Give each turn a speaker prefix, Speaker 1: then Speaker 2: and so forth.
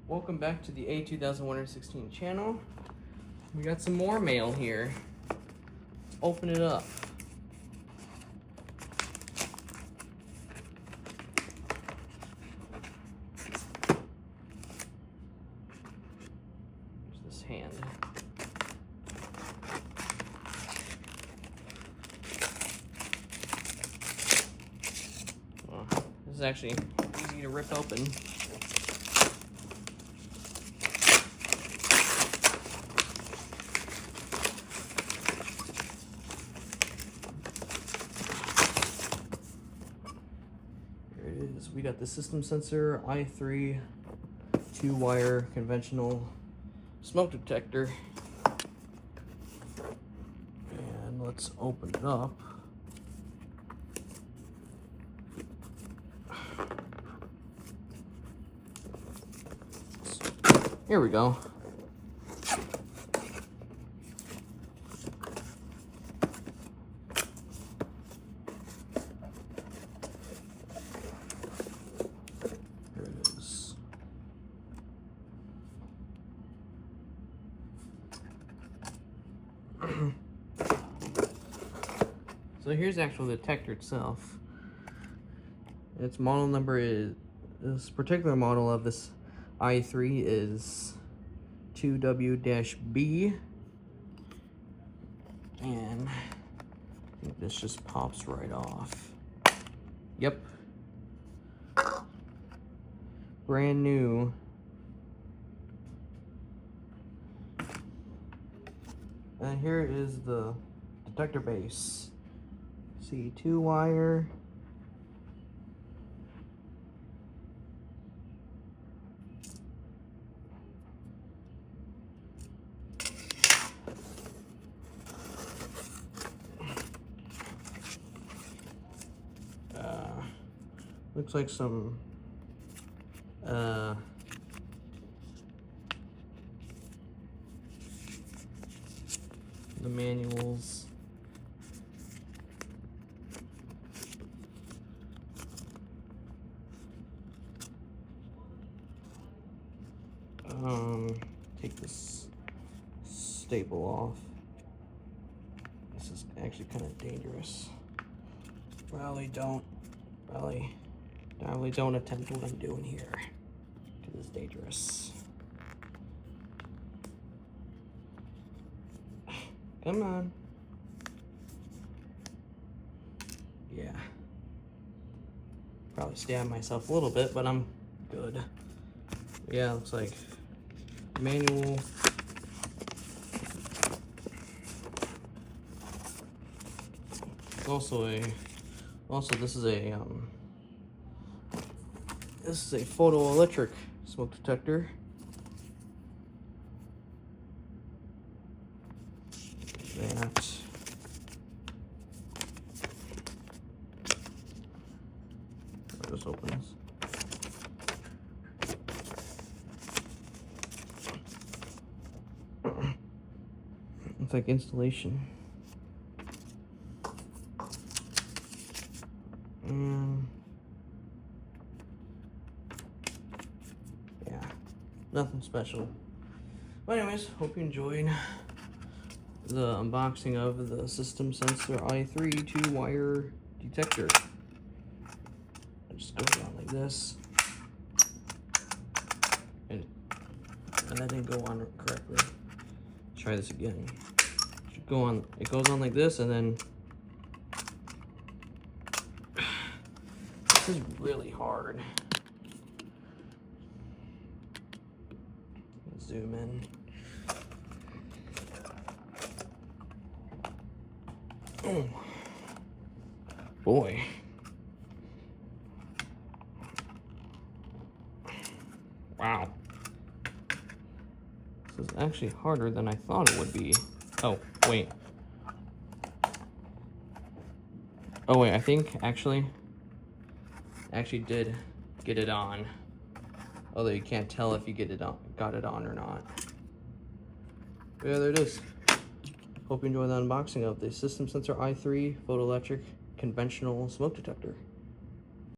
Speaker 1: Welcome back to the A2116 channel. We got some more mail here. Let's open it up. Here's this hand. Oh, this is actually easy to rip open. We got the system sensor, i3, 2-wire conventional smoke detector. And let's open it up. Here we go. So here's the actual detector itself. Its model number is, this particular model of this i3 is 2W-B, and I think this just pops right off. Yep. Brand new. And here is the detector base. See, 2-wire. Looks like some the manuals. Take this staple off. This is actually kind of dangerous. Probably don't attempt what I'm doing here, because it's dangerous. Come on. Yeah. Probably stabbed myself a little bit, but I'm good. Yeah, looks like manual. This is a photoelectric smoke detector. That. This opens. It's like installation. Yeah, nothing special. But anyways, hope you enjoyed the unboxing of the system sensor i3 2-wire detector. It just goes on like this. And that didn't go on correctly. Let's try this again. It goes on like this, and then this is really hard. Zoom in. Oh boy. Wow. This is actually harder than I thought it would be. Oh, wait. Oh wait, I think actually did get it on. Although you can't tell if you got it on or not. But yeah, there it is. Hope you enjoyed that unboxing of the system sensor i3 photoelectric conventional smoke detector.